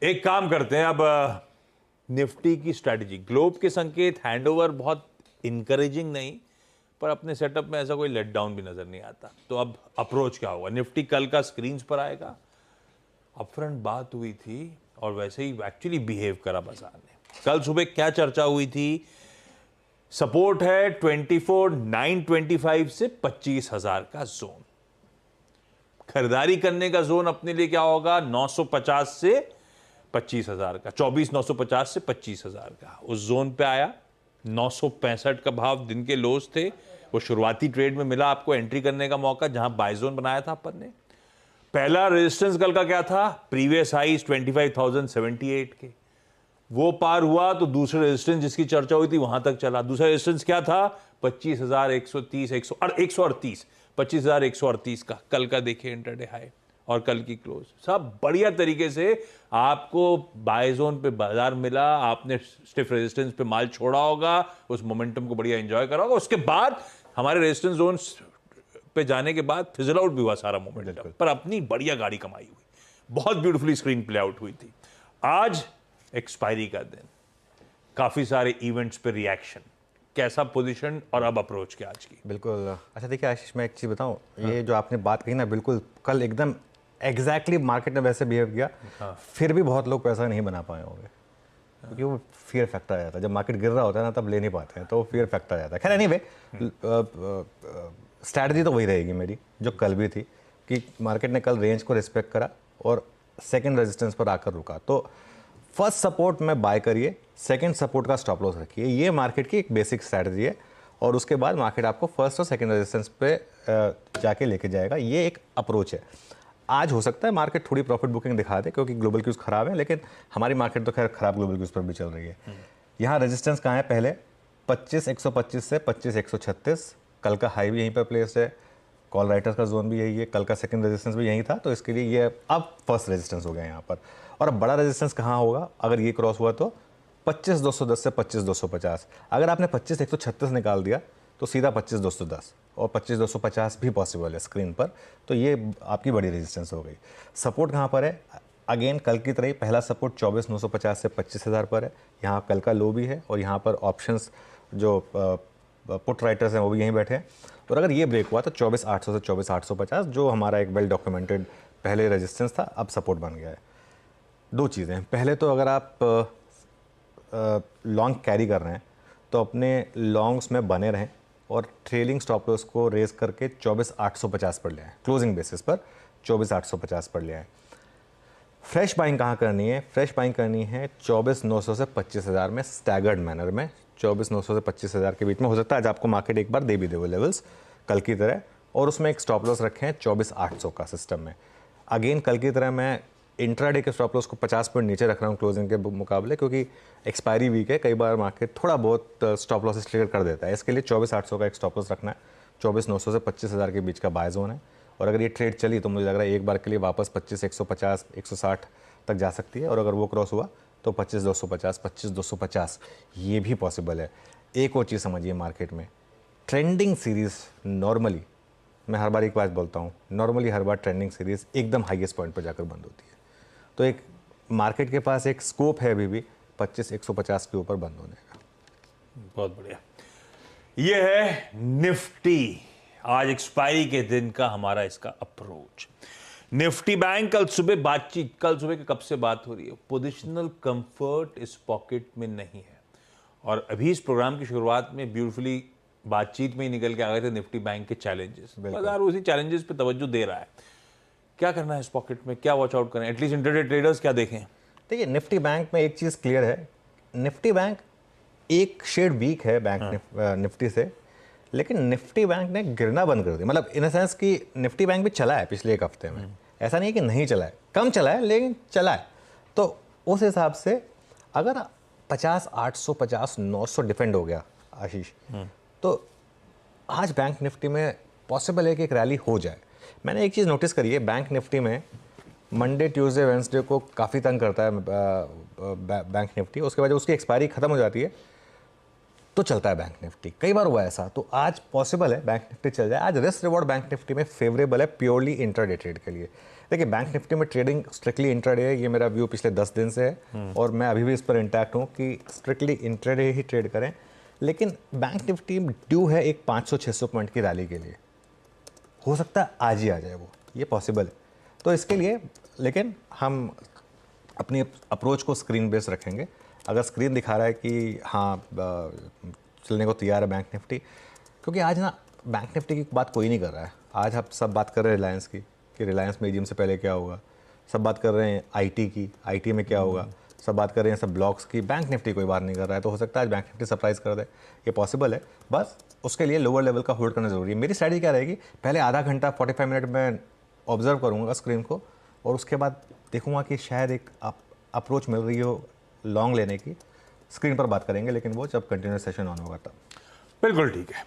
एक काम करते हैं अब, निफ्टी की स्ट्रैटेजी, ग्लोब के संकेत, हैंडओवर बहुत इनकरेजिंग नहीं, पर अपने सेटअप में ऐसा कोई लेट डाउन भी नजर नहीं आता। तो अब अप्रोच क्या होगा? निफ्टी कल का स्क्रीन पर आएगा, अपफ्रंट बात हुई थी और वैसे ही एक्चुअली बिहेव करा बाजार ने। कल सुबह क्या चर्चा हुई थी? सपोर्ट है 24,925 से 25,000 का जोन। खरीदारी करने का जोन अपने लिए क्या होगा? 950 से 25,000 का, 24,950 से 25,000 का। उस जोन पे आया, 965 का भाव दिन के लोज थे। वो शुरुआती ट्रेड में मिला आपको एंट्री करने का मौका, जहां बाय जोन बनाया था अपन ने। पहला रेजिस्टेंस कल का क्या था? प्रीवियस हाईज 25,078 के, वो पार हुआ तो दूसरे रेजिस्टेंस जिसकी चर्चा हुई थी वहां तक चला। दूसरा रेजिस्टेंस क्या था? 25,130, 138, 25,138 का कल का देखिए इंटरडे हाई और कल की क्लोज। सब बढ़िया तरीके से आपको बाय जोन पे बाजार मिला, आपने स्टिफ रेजिस्टेंस पे माल छोड़ा होगा, उस मोमेंटम को बढ़िया एंजॉय करा होगा। उसके बाद हमारे रेजिस्टेंस जोन पे जाने के बाद फिजल आउट भी हुआ सारा मोमेंटम, पर अपनी बढ़िया गाड़ी कमाई हुई, बहुत ब्यूटीफुली स्क्रीन प्ले आउट हुई थी। आज एक्सपायरी का दिन, काफी इवेंट्स पे रिएक्शन, कैसा पोजीशन और अब अप्रोच क्या आज की? बिल्कुल। अच्छा देखिए आशीष, मैं एक चीज़ बताऊं, ये जो आपने बात कही ना, बिल्कुल कल एकदम एग्जैक्टली मार्केट ने वैसे बिहेव किया। फिर भी बहुत लोग पैसा नहीं बना पाए होंगे, क्योंकि वो फियर फैक्टर आ जाता है। जब मार्केट गिर रहा होता है ना, तब ले नहीं पाते हैं, तो वो फियर फैक्टर आ जाता है। खैर एनीवे, स्ट्रैटेजी तो वही रहेगी मेरी जो कल भी थी, कि मार्केट ने कल रेंज को रिस्पेक्ट करा और सेकेंड रेजिस्टेंस पर आकर रुका। तो फर्स्ट सपोर्ट में बाय करिए, सेकंड सपोर्ट का स्टॉप लॉस रखिए। ये मार्केट की एक बेसिक स्ट्रैटेजी है, और उसके बाद मार्केट आपको फर्स्ट और सेकंड रेजिस्टेंस पे जाके लेके जाएगा। ये एक अप्रोच है। आज हो सकता है मार्केट थोड़ी प्रॉफिट बुकिंग दिखा दे, क्योंकि ग्लोबल क्यूज खराब है, लेकिन हमारी मार्केट तो खैर खराब ग्लोबल क्यूज पर भी चल रही है। यहाँ रेजिस्टेंस कहाँ है? पहले 25,125 से 25,136, कल का हाई भी यहीं पर प्लेस है, कॉल राइटर्स का जोन भी यही है, कल का सेकंड रेजिस्टेंस भी यही था, तो इसके लिए ये अब फर्स्ट रेजिस्टेंस हो गया यहाँ पर। और अब बड़ा रेजिस्टेंस कहाँ होगा अगर ये क्रॉस हुआ? तो 25,210 से 25,250। अगर आपने 25,136 निकाल दिया तो सीधा 25,210, और 25,250 भी पॉसिबल है स्क्रीन पर। तो ये आपकी बड़ी रेजिस्टेंस हो गई। सपोर्ट कहाँ पर है? अगेन कल की तरह ही पहला सपोर्ट 24,950 से 25,000 पर है। यहाँ कल का लो भी है, और यहाँ पर ऑप्शंस जो पुट राइटर्स हैं वो भी यहीं बैठे हैं। और अगर ये ब्रेक हुआ तो 24,800 से 24,850, जो हमारा एक वेल डॉक्यूमेंटेड पहले रेजिस्टेंस था, अब सपोर्ट बन गया है। दो चीज़ें, पहले तो अगर आप लॉन्ग कैरी कर रहे हैं तो अपने लॉन्ग्स में बने रहें, और ट्रेलिंग स्टॉप लॉस को रेज करके 24,850 पर ले आएँ, क्लोजिंग बेसिस पर 24,850 पर ले आएँ। फ्रेश बाइंग कहाँ करनी है? फ्रेश बाइंग करनी है 24,900 से 25,000 में, स्टैगर्ड मैनर में। 24,900 से 25,000 के बीच में हो सकता है आज आपको मार्केट एक बार दे भी दे वो लेवल्स कल की तरह, और उसमें एक स्टॉप लॉस रखे हैं 24,800 का सिस्टम में। अगेन कल की तरह मैं इंट्राडे के स्टॉप लॉस को 50 पॉइंट नीचे रख रहा हूँ क्लोजिंग के मुकाबले, क्योंकि एक्सपायरी वीक है, कई बार मार्केट थोड़ा बहुत स्टॉप लॉसेस क्लियर कर देता है। इसके लिए 24,800 का एक स्टॉप लॉस रखना है। 24,900 से 25,000 के बीच का बाय जोन है, और अगर ये ट्रेड चली तो मुझे लग रहा है एक बार के लिए वापस 25,150, 160 तक जा सकती है, और अगर वो क्रॉस हुआ तो 25,250, 25,250 ये भी पॉसिबल है। एक और चीज़ समझिए, मार्केट में ट्रेंडिंग सीरीज़ नॉर्मली, मैं हर बार एक बात बोलता हूँ, नॉर्मली हर बार ट्रेंडिंग सीरीज़ एकदम हाईएस्ट पॉइंट पर जाकर बंद होती है। तो एक मार्केट के पास एक स्कोप है अभी भी 25,150 के ऊपर बंद होने का। बहुत बढ़िया। ये है निफ्टी, आज एक्सपायरी के दिन का हमारा इसका अप्रोच। निफ्टी बैंक कल सुबह बातचीत, कल सुबह के कब से बात हो रही है? पोजिशनल कंफर्ट इस पॉकेट में नहीं है, और अभी इस प्रोग्राम की शुरुआत में ब्यूटीफुली बातचीत में ही निकल के आ गए थे निफ्टी बैंक के चैलेंजेस। बाजार उसी चैलेंजेस पे तवज्जो दे रहा है। क्या करना है इस पॉकेट में? क्या वॉच आउट करें? एटलीस्ट इंटरडे ट्रेडर्स क्या देखें? देखिए निफ्टी बैंक में एक चीज़ क्लियर है, निफ्टी बैंक एक शेड वीक है बैंक निफ्टी से, लेकिन निफ्टी बैंक ने गिरना बंद कर दिया। मतलब इन सेंस कि निफ्टी बैंक भी चला है पिछले एक हफ्ते में, ऐसा नहीं है कि नहीं चला है, कम चला है लेकिन चला है। तो उस हिसाब से अगर 50,850, 900 डिफेंड हो गया आशीष, तो आज बैंक निफ्टी में पॉसिबल है कि एक रैली हो जाए। मैंने एक चीज़ नोटिस करी है, बैंक निफ्टी में मंडे, ट्यूसडे, वेंसडे को काफ़ी तंग करता है बैंक निफ्टी, उसके बाद जब उसकी एक्सपायरी खत्म हो जाती है तो चलता है बैंक निफ्टी। कई बार हुआ ऐसा, तो आज पॉसिबल है बैंक निफ्टी चल जाए। आज रिस्क रिवॉर्ड बैंक निफ्टी में फेवरेबल है प्योरली इंट्राडे ट्रेड के लिए। देखिए बैंक निफ्टी में ट्रेडिंग स्ट्रिक्टली इंट्राडे है, ये मेरा व्यू पिछले 10 दिन से है और मैं अभी भी इस पर इंटैक्ट हूँ कि स्ट्रिक्टली इंट्राडे ही ट्रेड करें। लेकिन बैंक निफ्टी ड्यू है एक 500-600 पॉइंट की रैली के लिए, हो सकता है आज ही आ जाए वो, ये पॉसिबल है। तो इसके लिए लेकिन हम अपनी अप्रोच को स्क्रीन बेस रखेंगे। अगर स्क्रीन दिखा रहा है कि हाँ चलने को तैयार है बैंक निफ्टी, क्योंकि आज ना बैंक निफ्टी की बात कोई नहीं कर रहा है। आज आप सब बात कर रहे हैं रिलायंस की कि रिलायंस में EGM से पहले क्या होगा, सब बात कर रहे हैं IT की, IT में क्या होगा, सब बात कर रहे हैं सब ब्लॉक्स की, बैंक निफ्टी कोई बात नहीं कर रहा है। तो हो सकता है आज बैंक निफ्टी सरप्राइज कर दे, ये पॉसिबल है। बस उसके लिए लोअर लेवल का होल्ड करना जरूरी है। मेरी स्ट्रैटेजी क्या रहेगी, पहले आधा घंटा 45 मिनट में ऑब्जर्व करूँगा स्क्रीन को और उसके बाद देखूंगा कि शायद एक अप्रोच मिल रही हो लॉन्ग लेने की। स्क्रीन पर बात करेंगे लेकिन वो जब कंटिन्यूस सेशन ऑन होगा तब। बिल्कुल ठीक है।